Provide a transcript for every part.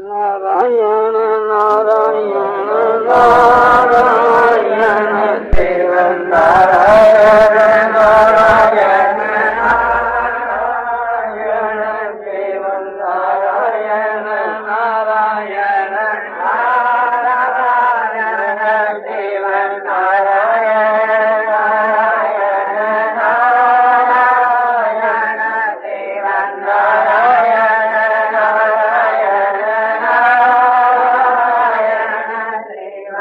नारायण नारायण नारायण शिव नारायण नारायण नारायण शिव नारायण नारायण नारायण शिव नारायण नारायण नारायण शिव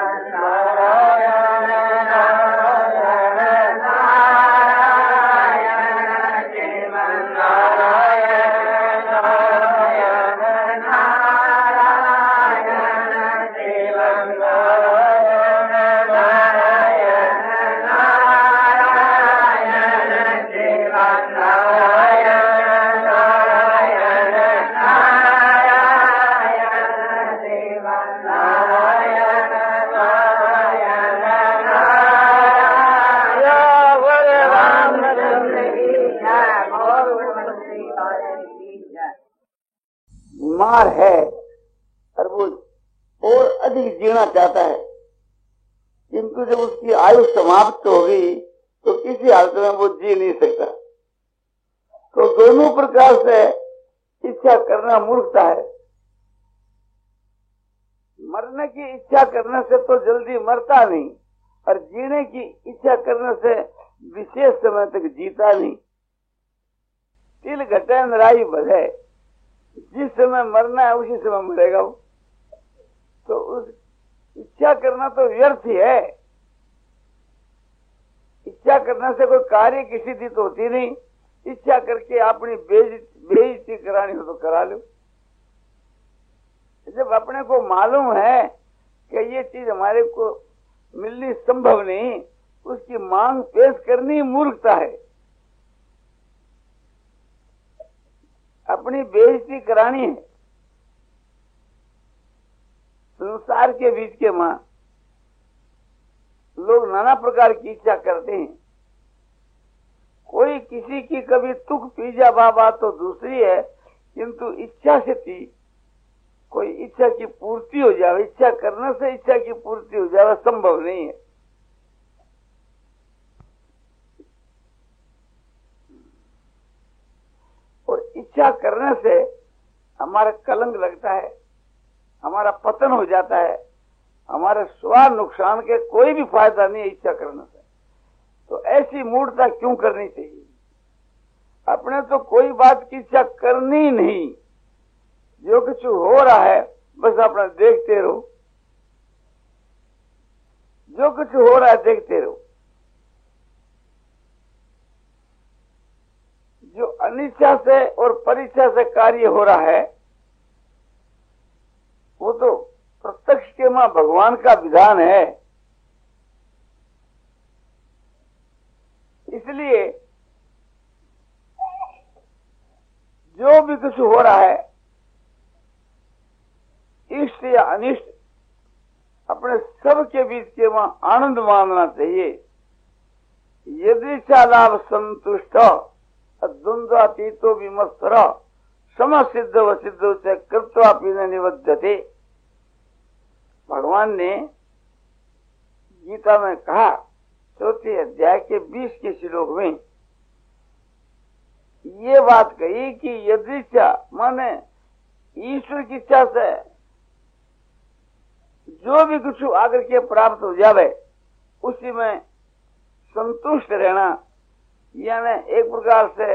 बीमार है और वो और अधिक जीना चाहता है, किंतु जब उसकी आयु समाप्त होगी तो किसी हालत में वो जी नहीं सकता। तो दोनों प्रकार से इच्छा करना मूर्खता है। मरने की इच्छा करने से तो जल्दी मरता नहीं, और जीने की इच्छा करने से विशेष समय तक जीता नहीं। तिल घटे नराई बढ़े, जिस समय मरना है उसी समय मरेगा वो। तो उस इच्छा करना तो व्यर्थ ही है। इच्छा करने से कोई कार्य की सिद्धि तो होती नहीं। इच्छा करके अपनी बेइज्जती करानी हो तो करा लो। जब अपने को मालूम है कि ये चीज हमारे को मिलनी संभव नहीं, उसकी मांग पेश करनी मूर्खता है। अपनी बेइज्जती करानी है। संसार के बीच के मां लोग नाना प्रकार की इच्छा करते हैं। कोई किसी की कभी तुक पीजा बाबा तो दूसरी है, किंतु इच्छा से थी कोई इच्छा की पूर्ति हो जाए, इच्छा करने से इच्छा की पूर्ति हो जाए, संभव नहीं है। और इच्छा करने से हमारा कलंक लगता है, हमारा पतन हो जाता है, हमारे स्व नुकसान के कोई भी फायदा नहीं है इच्छा करने से। तो ऐसी मूर्खता क्यों करनी चाहिए? अपने तो कोई बात की इच्छा करनी नहीं, जो कुछ हो रहा है बस अपना देखते रहो, जो कुछ हो रहा है देखते रहो। जो अनिच्छा से और परीक्षा से कार्य हो रहा है वो तो प्रत्यक्ष के मां भगवान का विधान है। इसलिए जो भी कुछ हो रहा है, इष्ट या अनिष्ट, अपने सब के बीच के वहां आनंद मानना चाहिए। यदि लाभ संतुष्ट द्वंद्वातीतो विमत्सर सम सिद्ध व सिद्ध से कृत्वापि न निबद्धते। भगवान ने गीता में कहा, चौथे अध्याय के 20 के श्लोक में ये बात कही कि यदि माने ईश्वर की इच्छा से जो भी कुछ आकर के प्राप्त हो जावे उसी में संतुष्ट रहना, यानी एक प्रकार से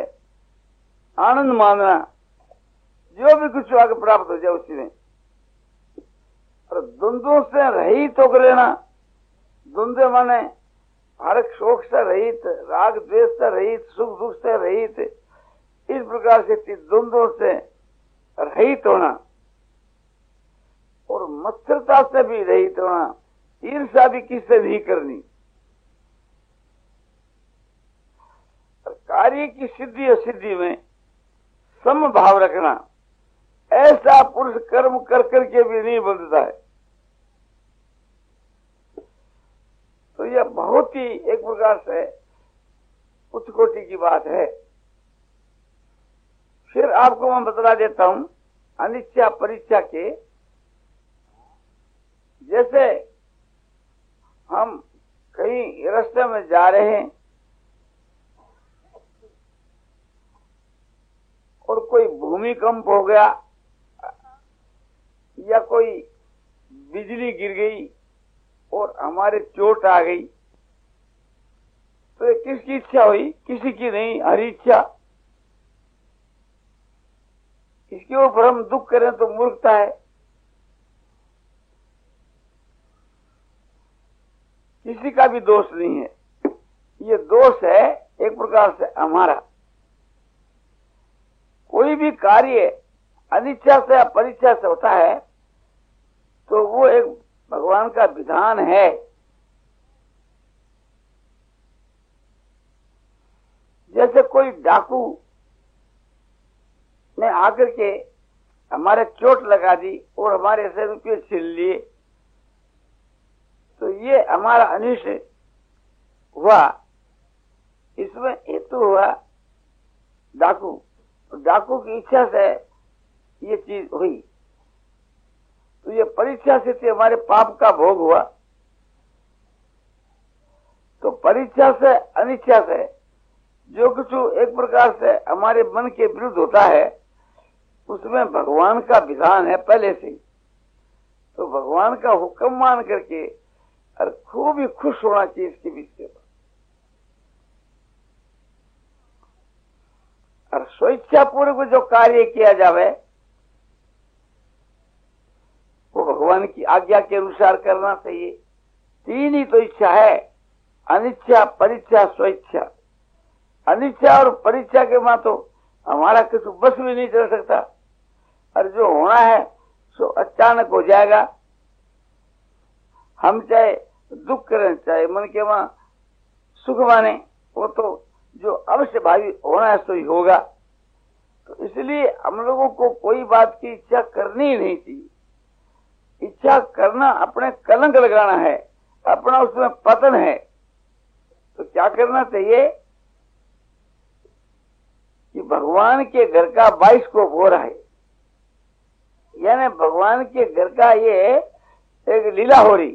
आनंद मानना, जो भी कुछ आगे प्राप्त हो जाए उसी में। और द्वंद्वों से रहित होकर रहना, द्वंद्व माने हर शोक से रहित, राग द्वेष से रहित, सुख दुख से रहित, इस प्रकार से द्वंद्वों से रहित होना। और मत्सरता से भी रहित होना, ईर्ष्या भी किससे नहीं करनी। कार्य की सिद्धि असिद्धि में समभाव रखना, ऐसा पुरुष कर्म कर करके भी नहीं बंधता है। तो यह बहुत ही एक प्रकार से उच्च कोटि की बात है। फिर आपको मैं बतला देता हूं अनिच्छा परीक्षा के जैसे हम कहीं रास्ते में जा रहे हैं और कोई भूमिकंप हो गया या कोई बिजली गिर गई और हमारे चोट आ गई, तो ये किसकी इच्छा हुई? किसी की नहीं, हरी इच्छा। इसके ऊपर हम दुख करें तो मूर्खता है। किसी का भी दोष नहीं है, ये दोष है एक प्रकार से हमारा। कोई भी कार्य अनिच्छा से या परीक्षा से होता है तो वो एक भगवान का विधान है। जैसे कोई डाकू ने आकर के हमारे चोट लगा दी और हमारे से रुपये छीन लिए, तो ये हमारा अनिष्ट हुआ। इसमें हेतु हुआ डाकू, डाकू की इच्छा से ये चीज हुई, तो ये परीक्षा से हमारे पाप का भोग हुआ। तो परीक्षा से अनिच्छा से जो कुछ एक प्रकार से हमारे मन के विरुद्ध होता है उसमें भगवान का विधान है पहले से। तो भगवान का हुक्म मान करके और खूब ही खुश होना चाहिए इसके बीच में। और स्वेच्छा पूर्वक जो कार्य किया जावे वो भगवान की आज्ञा के अनुसार करना चाहिए। तीन ही तो इच्छा है, अनिच्छा, परीक्षा, स्वेच्छा। अनिच्छा और परीक्षा के मां तो हमारा कुछ बस भी नहीं चल सकता, और जो होना है सो अचानक हो जाएगा। हम चाहे दुख करें चाहे मन के मां सुख माने, वो तो जो अवश्य भावी होना है सो ही होगा। तो इसलिए हम लोगों को कोई बात की इच्छा करनी ही नहीं चाहिए। इच्छा करना अपने कलंक लगाना है, अपना उसमें पतन है। तो क्या करना चाहिए कि भगवान के घर का 22 को हो रहा है, यानी भगवान के घर का ये एक लीला हो रही,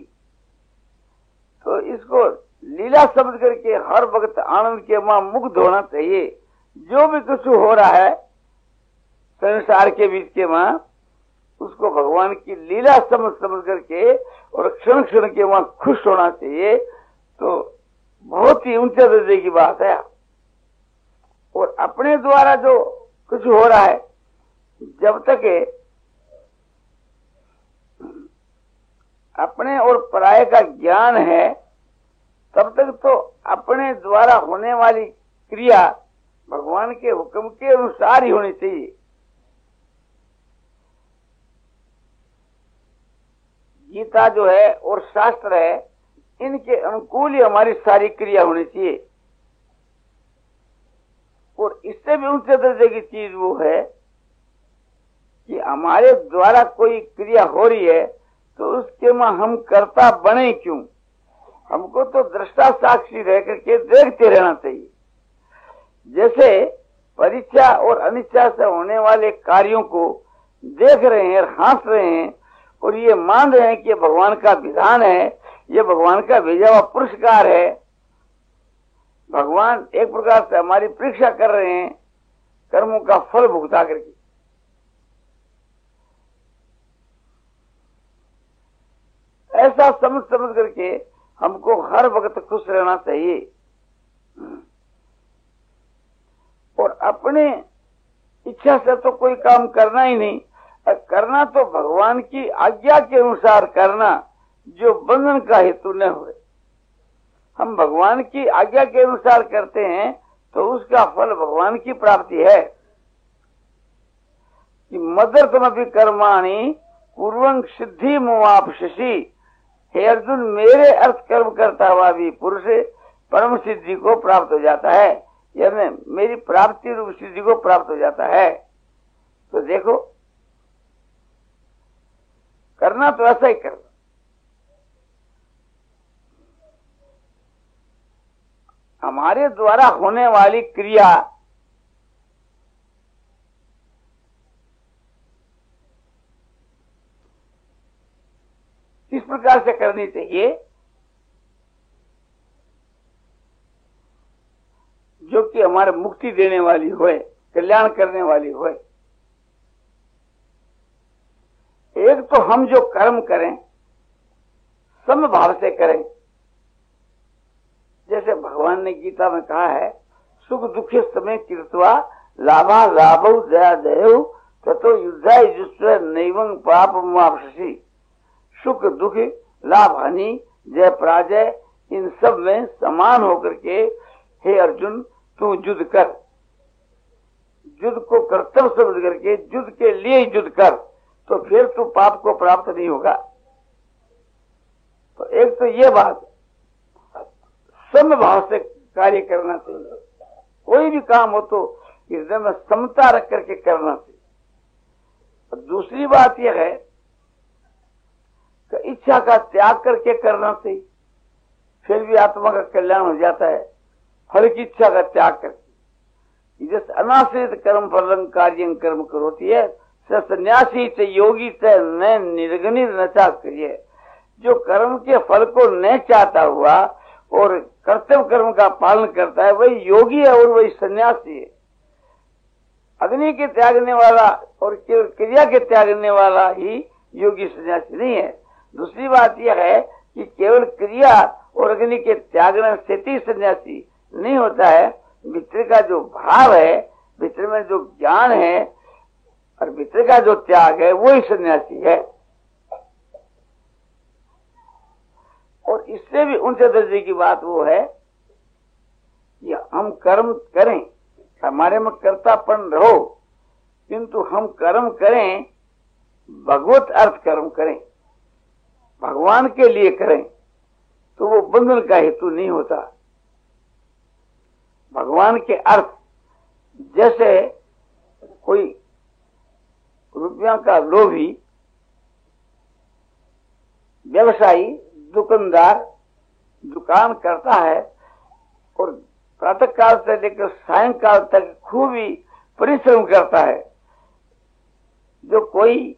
तो इसको लीला समझ करके हर वक्त आनंद के मां मुग्ध होना चाहिए। जो भी कुछ हो रहा है संसार के बीच के मां, उसको भगवान की लीला समझ समझ करके और क्षण क्षण के वहां खुश होना चाहिए। तो बहुत ही ऊंचे दर्जे की बात है। और अपने द्वारा जो कुछ हो रहा है, जब तक अपने और पराये का ज्ञान है तब तक तो अपने द्वारा होने वाली क्रिया भगवान के हुक्म के अनुसार ही होनी चाहिए। गीता जो है और शास्त्र है, इनके अनुकूल ही हमारी सारी क्रिया होनी चाहिए। और इससे भी ऊंचे दर्जे की चीज वो है कि हमारे द्वारा कोई क्रिया हो रही है तो उसके में हम कर्ता बने क्यों? हमको तो दृष्टा साक्षी रह करके देखते रहना चाहिए। जैसे परीक्षा और अनिच्छा से होने वाले कार्यों को देख रहे हैं और हंस रहे हैं और ये मान रहे हैं कि भगवान का विधान है, ये भगवान का भेजा हुआ पुरस्कार है। भगवान एक प्रकार से हमारी परीक्षा कर रहे हैं कर्मों का फल भुगता करके। ऐसा समझ समझ करके हमको हर वक्त खुश रहना चाहिए और अपने इच्छा से तो कोई काम करना ही नहीं, करना तो भगवान की आज्ञा के अनुसार करना जो बंधन का हेतु न हो। हम भगवान की आज्ञा के अनुसार करते हैं तो उसका फल भगवान की प्राप्ति है। कि मदर्थमपि कर्माणि पूर्वं सिद्धि मोवापसि। हे अर्जुन, मेरे अर्थ कर्म करता हुआ भी पुरुष परम सिद्धि को प्राप्त हो जाता है, यानी मेरी प्राप्ति रूप सिद्धि को प्राप्त हो जाता है। तो देखो, करना तो ऐसा ही करना। हमारे द्वारा होने वाली क्रिया किस प्रकार से करनी चाहिए जो कि हमारे मुक्ति देने वाली होए, कल्याण करने वाली होए। एक तो हम जो कर्म करें समभाव से करें, जैसे भगवान ने गीता में कहा है, सुख दुखे समय कृत्वा लाभा लाभौ जया जयौ ततो युद्धाय जुष्व नैवं पापमाप्स्यसि। सुख दुख लाभ हानि जय पराजय इन सब में समान होकर के हे अर्जुन तू युद्ध कर। युद्ध को कर्तव्य समझ करके युद्ध के लिए युद्ध कर, तो फिर तू पाप को प्राप्त नहीं होगा। तो एक तो ये बात समभाव से कार्य करना चाहिए। कोई भी काम हो तो हृदय में समता रख करके करना चाहिए। और दूसरी बात यह है कि इच्छा का त्याग करके करना चाहिए, फिर भी आत्मा का कल्याण हो जाता है। फल की इच्छा का त्याग करके जैसे अनाश्रित कर्म फलं कार्य कर्म करोती है सन्यासी से योगी से न निर्गणित नचा करिए। जो कर्म के फल को न चाहता हुआ और कर्तव्य कर्म का पालन करता है वही योगी है और वही सन्यासी है। अग्नि के त्यागने वाला और केवल क्रिया के त्यागने वाला ही योगी सन्यासी नहीं है। दूसरी बात यह है कि केवल क्रिया और अग्नि के त्यागने से ही सन्यासी नहीं होता है। भीतर का जो भाव है, भीतर में जो ज्ञान है और भीतर का जो त्याग है वही सन्यासी है। और इससे भी ऊंचे दर्जे की बात वो है कि हम कर्म करें, हमारे में कर्तापन रहो, किंतु हम कर्म करें भगवत अर्थ कर्म करें, भगवान के लिए करें, तो वो बंधन का हेतु नहीं होता। भगवान के अर्थ जैसे कोई रुपया का लोभी व्यवसायी दुकानदार दुकान करता है और प्रातः काल से लेकर सायंकाल तक खूब ही परिश्रम करता है। जो कोई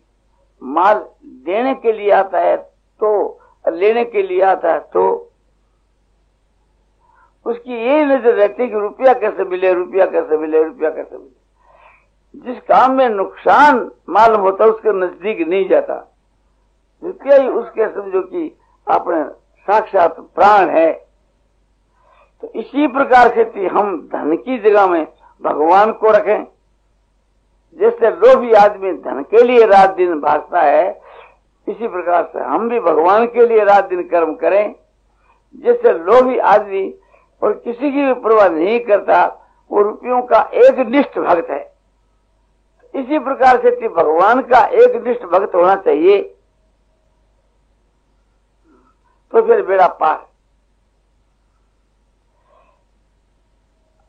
माल देने के लिए आता है तो लेने के लिए आता है तो उसकी यही नजर रहती है कि रुपया कैसे मिले, रुपया कैसे मिले, रुपया कैसे मिले। जिस काम में नुकसान मालूम होता है उसके नजदीक नहीं जाता। रुपया ही उसके समझो कि अपने साक्षात प्राण है। तो इसी प्रकार से हम धन की जगह में भगवान को रखें। जैसे लोभी आदमी धन के लिए रात दिन भागता है, इसी प्रकार से हम भी भगवान के लिए रात दिन कर्म करें। जैसे लोभी आदमी और किसी की भी परवाह नहीं करता, वो रुपयों का एक निष्ठ भक्त है। इसी प्रकार से भगवान का एक निष्ठ भक्त होना चाहिए, तो फिर बेड़ा पार।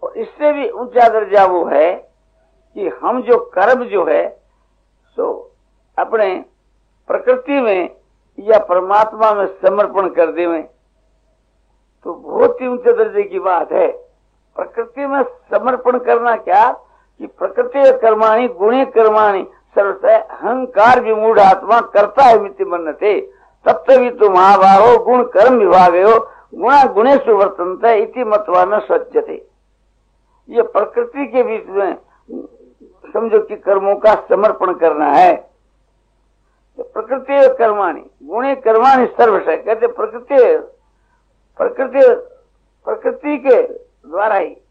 और इससे भी ऊंचा दर्जा वो है कि हम जो कर्म जो है सो अपने प्रकृति में या परमात्मा में समर्पण कर देवें, तो बहुत ही ऊंचे दर्जे की बात है। प्रकृति में समर्पण करना क्या कि प्रकृति कर्माणि गुणे कर्माणि सर्वतः अहंकार विमूढ़ आत्मा करता है मिति मन्यते तत्व तो महाभावो गुण कर्म विभागयो गुणा गुणेषु वर्तन्ते इति मत्वा न सज्जते। ये प्रकृति के बीच में समझो कि कर्मों का समर्पण करना है। तो प्रकृति कर्माणि गुणे कर्माणि सर्वशः कहते प्रकृति के द्वारा ही,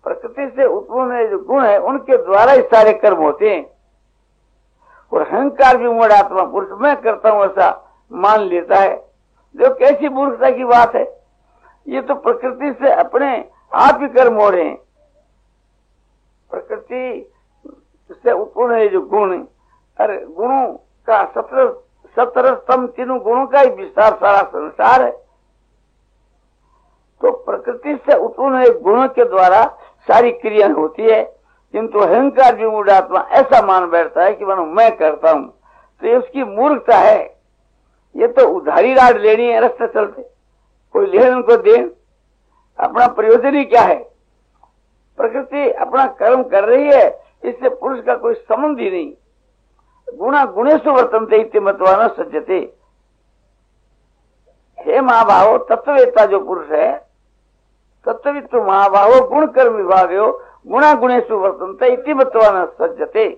प्रकृति से उत्पन्न जो गुण है उनके द्वारा ही सारे कर्म होते हैं। और अहंकार भी मूढ़ आत्मा पुरुष मैं करता हूं ऐसा मान लेता है, जो कैसी मूर्खता की बात है। ये तो प्रकृति से अपने आप ही कर्म हो रहे हैं। प्रकृति से उत्पन्न है जो गुण, अरे गुणों का 17 स्तंभ, तीनों गुणों का ही विस्तार सारा संसार है। तो प्रकृति से उत्पन्न गुणों के द्वारा सारी क्रिया होती है, किंतु अहंकार विमूढ़ आत्मा ऐसा मान बैठता है कि मानो मैं करता हूं। तो ये उसकी मूर्खता है। ये तो उधारी राड लेनी है रास्ते चलते, कोई ले उनको दे, अपना प्रयोजन ही क्या है। प्रकृति अपना कर्म कर रही है, इससे पुरुष का कोई संबंध ही नहीं। गुणा गुणेषु वर्तन्ते इति मत्वा न सज्जते। हे महाभावो, तत्ववेता जो पुरुष है, तत्वविद तो महाभावो गुण कर्म विभागो गुणा गुणेषु वर्तन्ते इति मत्वा न सज्जते।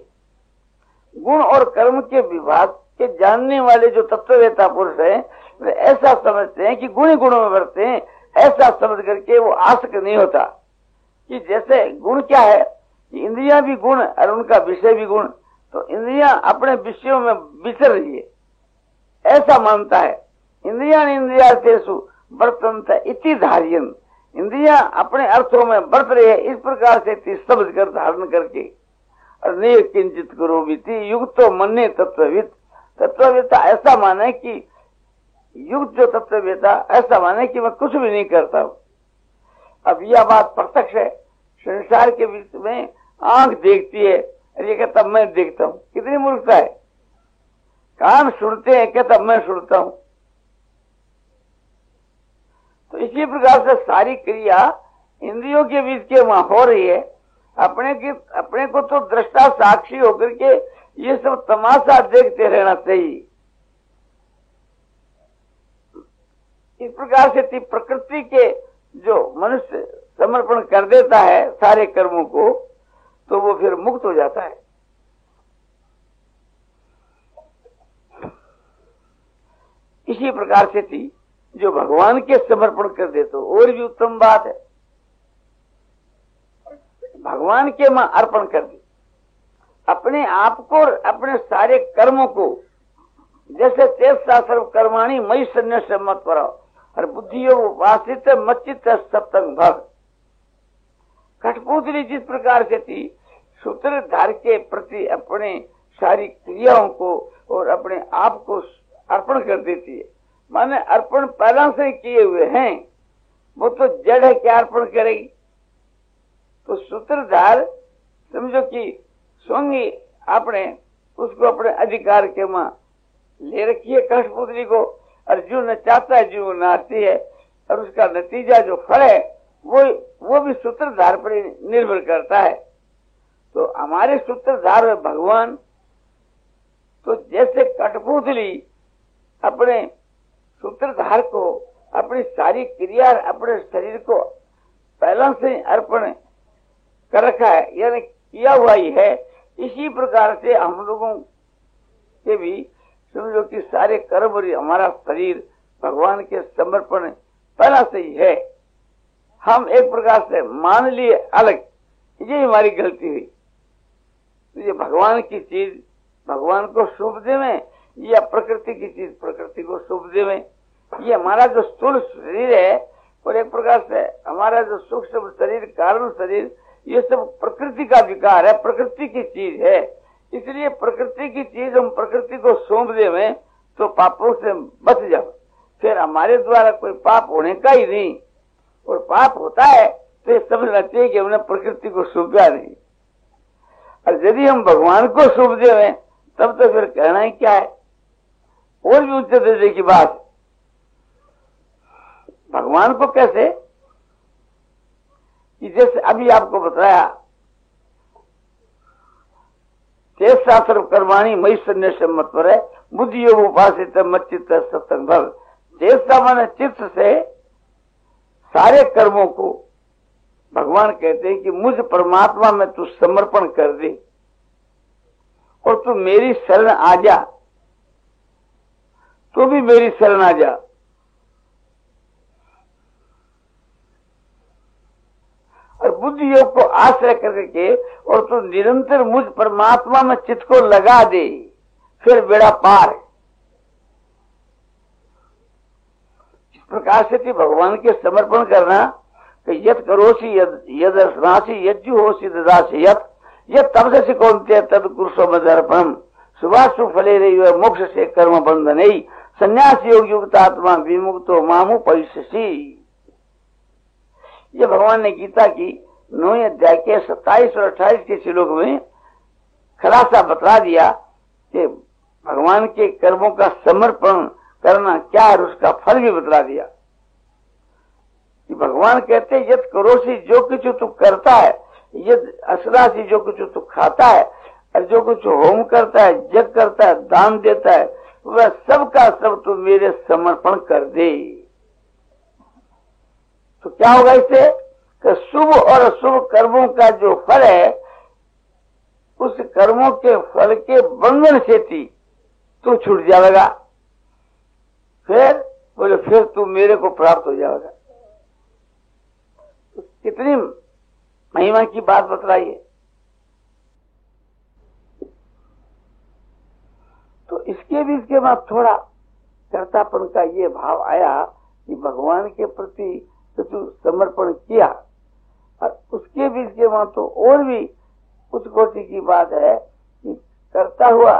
गुण और कर्म के विभाग के जानने वाले जो तत्ववेता पुरुष है, वे ऐसा समझते हैं कि गुण ही गुणों में वर्ते हैं। ऐसा समझ करके वो आसक्त नहीं होता कि जैसे गुण क्या है कि इंद्रियां भी गुण और उनका विषय भी गुण, तो इंद्रियां अपने विषयों में विचर रही है, ऐसा मानता है। इंद्रियार्थेषु वर्तन्ते इति धार्यन्, इंद्रियां अपने अर्थों में बरत रही है, इस प्रकार से समझ कर धारण करके। और नहीं किंचित करो बीती युक्तो मन्ने तत्वविद, तत्ववेता ऐसा माने कि युक्त जो तत्ववेता ऐसा माने कि मैं कुछ भी नहीं करता हूं। अब यह बात प्रत्यक्ष है, संसार के बीच में आंख देखती है और ये कहता मैं देखता हूं, कितनी मूर्खता है। कान सुनते हैं, कहता मैं सुनता हूं। तो इसी प्रकार से सारी क्रिया इंद्रियों के बीच के वहां हो रही है। अपने को तो दृष्टा साक्षी होकर के ये सब तमाशा देखते रहना चाहिए। इस प्रकार से प्रकृति के जो मनुष्य समर्पण कर देता है सारे कर्मों को, तो वो फिर मुक्त हो जाता है। इसी प्रकार से थी जो भगवान के समर्पण कर दे तो और भी उत्तम बात है। भगवान के मां अर्पण कर दी अपने आप को और अपने सारे कर्मों को, जैसे चेष्टा सर्व कर्माणि मयि सन्न्यस्य मत्पर और बुद्धियो वासित मच्चित सप्तंग भग। कठपुतली जिस प्रकार से थी सूत्रधार के प्रति अपने सारी क्रियाओं को और अपने आप को अर्पण कर देती है, माने अर्पण पहला से किए हुए हैं, वो तो जड़ है, क्या अर्पण करेगी। तो सूत्रधार समझो कि स्वयं ही आपने उसको अपने अधिकार के मां ले रखी है कठपुतली को, और जो न चाहता है जो नाचती है, और उसका नतीजा जो फल है वो भी सूत्रधार पर निर्भर करता है। तो हमारे सूत्रधार है भगवान। तो जैसे कठपुतली अपने सूत्रधार को अपनी सारी क्रिया अपने शरीर को पहला से अर्पण कर रखा है, यानी किया हुआ ही है, इसी प्रकार से हम लोगों के भी समझो कि सारे कर्म और हमारा शरीर भगवान के समर्पण पहला से ही है। हम एक प्रकार से मान लिए अलग, ये हमारी गलती हुई। तो ये भगवान की चीज भगवान को सौंप देवें या प्रकृति की चीज प्रकृति को सौंप देवें। ये हमारा जो स्थूल शरीर है और एक प्रकार से हमारा जो सूक्ष्म शरीर कारण शरीर, ये सब प्रकृति का विकार है, प्रकृति की चीज है। इसलिए प्रकृति की चीज हम प्रकृति को सौंप देवें तो पापों से बच जाओ, फिर हमारे द्वारा कोई पाप होने का ही नहीं। और पाप होता है तो ये समझना चाहिए कि हमने प्रकृति को सौंपा नहीं। और यदि हम भगवान को सौंप देवें तब तो फिर कहना ही क्या है। और भी उच्च दर्जे की बात, भगवान को कैसे कि जैसे अभी आपको बताया चेष्टा सर्व कर्माणि मयि सन्न्यस्य मत्पर है, बुद्धि योग उपासित मच्चित सत्संग भव। चेष्टा माने चित्त से सारे कर्मों को भगवान कहते हैं कि मुझ परमात्मा में तू समर्पण कर दे और तू मेरी शरण आ जा, तू भी मेरी शरण आ जा। और बुद्धि योग को आश्रय करके और तू निरंतर मुझ परमात्मा में चित्त को लगा दे, फिर बेड़ा पार। इस प्रकार से कि भगवान के समर्पण करना कि यत करोसी यद स्नासी यज्जु होसी ददासी यत यद तब से कौनते तद कुरुषो मदर्पणम सुभाषु फले रही मोक्ष से कर्म बंधन ही संन्यास योग युक्त आत्मा विमुक्तो मामु पैससी। ये भगवान ने गीता की 9वें अध्याय के 27 और 28 के श्लोक में खलासा बता दिया कि भगवान के कर्मों का समर्पण करना क्या है, उसका फल भी बतला दिया कि भगवान कहते हैं यद करोसी जो कुछ तू करता है, यद असरासी जो कुछ तू खाता है, और जो कुछ होम करता है, जग करता है, दान देता है, वह सब का सब तू मेरे समर्पण कर दे। तो क्या होगा इससे कि शुभ और अशुभ कर्मों का जो फल है उस कर्मों के फल के बंधन से तू छूट जाएगा। फिर बोले फिर तू मेरे को प्राप्त हो जाएगा। तो कितनी महिमा की बात बतलाइए। तो इसके भी इसके बाद थोड़ा कर्तापन का ये भाव आया कि भगवान के प्रति तो तू समर्पण किया, और उसके भी इसके बाद तो और भी उच्च कोटि की बात है कि करता हुआ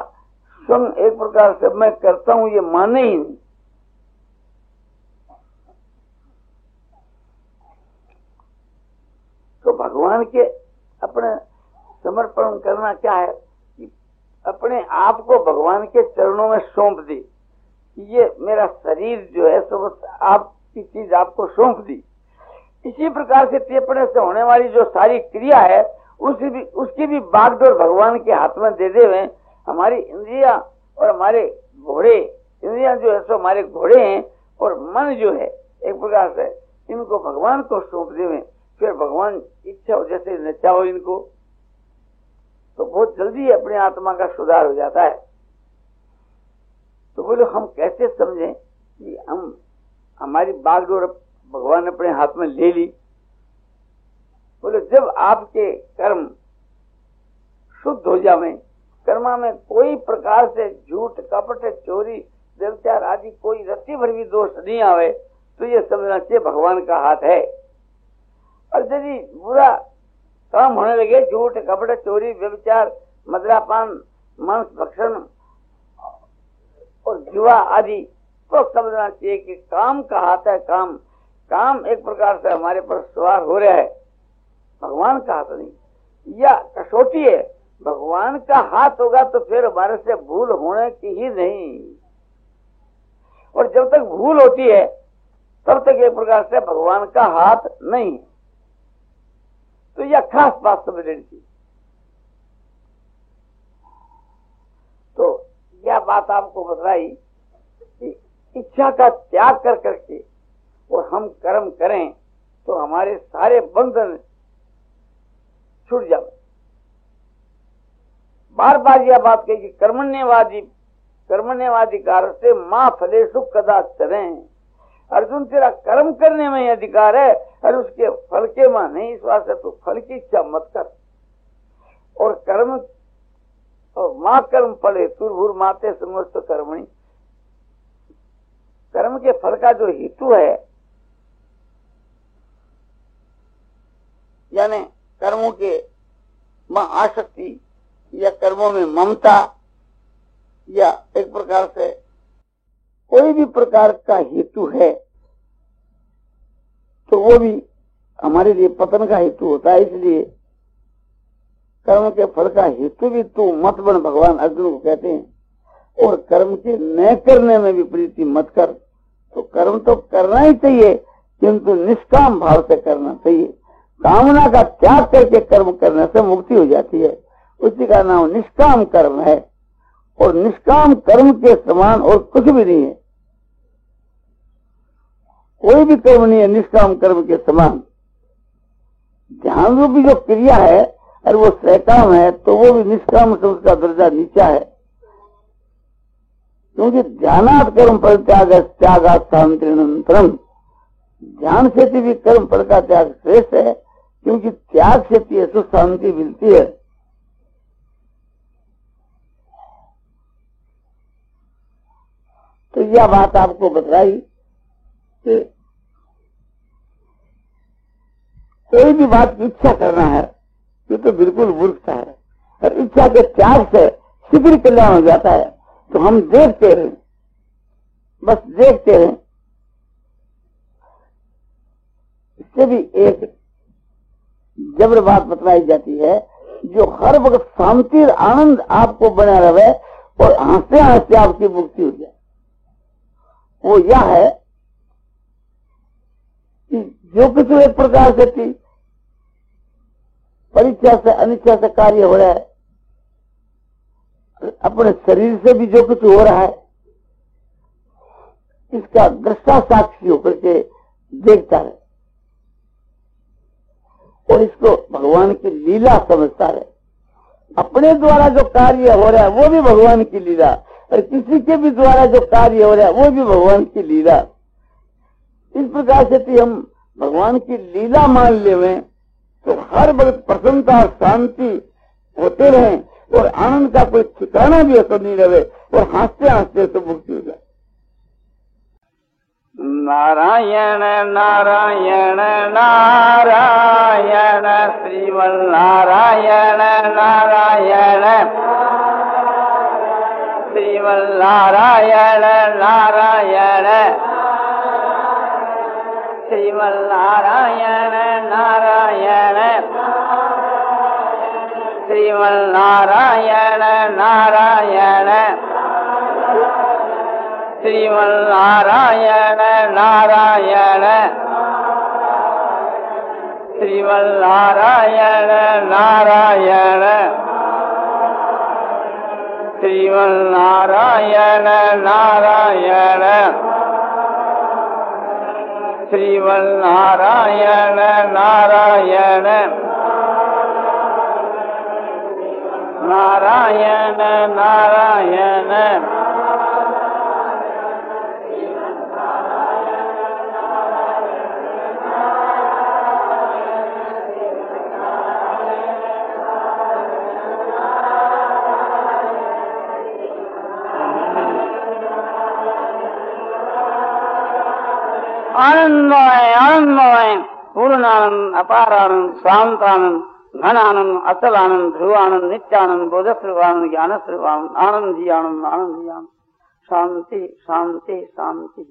स्वयं एक प्रकार से मैं करता हूं ये माने ही नहीं। तो भगवान के अपने समर्पण करना क्या है कि अपने आप को भगवान के चरणों में सौंप दी। ये मेरा शरीर जो है सब आपकी चीज आपको सौंप दी। इसी प्रकार से टेपने से होने वाली जो सारी क्रिया है उसकी भी बागडोर भगवान के हाथ में दे दे हुए। हमारी इंद्रिया और हमारे घोड़े, इंद्रिया जो है सो हमारे घोड़े हैं, और मन जो है एक प्रकार से इनको भगवान को सौंप दे हुए। फिर भगवान इच्छा हो जैसे नचाओ इनको, तो बहुत जल्दी अपने आत्मा का सुधार हो जाता है। तो बोलो हम कैसे समझें कि हम हमारी बागडोर भगवान अपने हाथ में ले ली। बोले जब आपके कर्म शुद्ध हो जावे, कर्मा में कोई प्रकार से झूठ कपट चोरी व्यभिचार आदि कोई रत्ती भर भी दोष नहीं आवे, तो ये समझना चाहिए भगवान का हाथ है। और यदि बुरा काम होने लगे, झूठ कपट चोरी व्यभिचार मदिरापान मांस भक्षण और जुआ आदि, तो समझना चाहिए कि काम का हाथ है। काम एक प्रकार से हमारे पर सवार हो रहा है, भगवान का हाथ नहीं। या कसौटी है, भगवान का हाथ होगा तो फिर हमारे से भूल होने की ही नहीं। और जब तक भूल होती है तब तक एक प्रकार से भगवान का हाथ नहीं। तो यह खास बात समझ लेनी थी। तो यह बात आपको बतलाई कि इच्छा का त्याग कर करके और हम कर्म करें तो हमारे सारे बंधन छूट जाए। बार बार यह बात कही कि कर्मण्यवाधिकार से मां फलेषु कदाचन। अर्जुन तेरा कर्म करने में ही अधिकार है और उसके फल के मां नहीं। इस वास्ते तो फल की इच्छा मत कर। और कर्म और मां कर्म फले तुर्भुर माते समस्त कर्मणि, कर्म के फल का जो हेतु है यानी कर्मों के में आसक्ति या कर्मों में ममता या एक प्रकार से कोई भी प्रकार का हेतु है तो वो भी हमारे लिए पतन का हेतु होता है। इसलिए कर्म के फल का हेतु भी तू मत बन, भगवान अर्जुन को कहते हैं। और कर्म के न करने में भी प्रीति मत कर। तो कर्म तो करना ही चाहिए, किंतु निष्काम भाव से करना चाहिए। कामना का त्याग करके कर्म करने से मुक्ति हो जाती है। उसी का नाम निष्काम कर्म है। और निष्काम कर्म के समान और कुछ भी नहीं है। कोई भी कर्म नहीं है निष्काम कर्म के समान। ध्यान रूपी जो क्रिया है और वो सकाम है तो वो भी निष्काम से उसका दर्जा नीचा है। क्योंकि ध्यानात् कर्म फल त्यागात् शांतिरनंतरम, ध्यान से भी कर्म फल का त्याग श्रेष्ठ है, क्योंकि त्याग से तो शांति मिलती है। तो यह बात आपको बतलाई कि कोई भी बात की इच्छा करना है ये तो बिल्कुल मूर्खता है। और इच्छा के त्याग से शीघ्र कल्याण हो जाता है। तो हम देखते रहें, बस देखते रहें। इससे भी एक जबर बात बतलाई जाती है, जो हर वक्त शांति और आनंद आपको बना रहे और हंसते हंसते आपकी मुक्ति हो जाए, वो यह है कि जो कुछ एक प्रकार से थी परीक्षा से अनिच्छा से कार्य हो रहा है, अपने शरीर से भी जो कुछ हो रहा है, इसका दृष्टा साक्षी होकर के देखता है। और इसको भगवान की लीला समझता है। अपने द्वारा जो कार्य हो रहा है वो भी भगवान की लीला, और किसी के भी द्वारा जो कार्य हो रहा है वो भी भगवान की लीला। इस प्रकार से हम भगवान की लीला मान लेवे तो हर वक्त प्रसन्नता और शांति होते रहे, और आनंद का कोई ठिकाना भी असर नहीं रहे, और हंसते हंसते तो मुक्ति हो जाए। नारायण नारायण नारायण श्रीमन नारायण नारायण श्रीमन नारायण नारायण श्रीमन नारायण नारायण श्रीमन नारायण नारायण श्रीमन नारायण नारायण श्रीमन नारायण नारायण श्रीमन नारायण नारायण श्रीमन नारायण नारायण नारायण नारायण आनंदमय आनंदमय पूर्णानंद अपारानंद शांतानंद घनानंद अचल आनंद ध्रुवानंद नित्यानंद बोधस्वरूपानंद ज्ञान स्वरूपानंद आनंद ही आनंद आनंद ही आनंद शांति शांति शांति।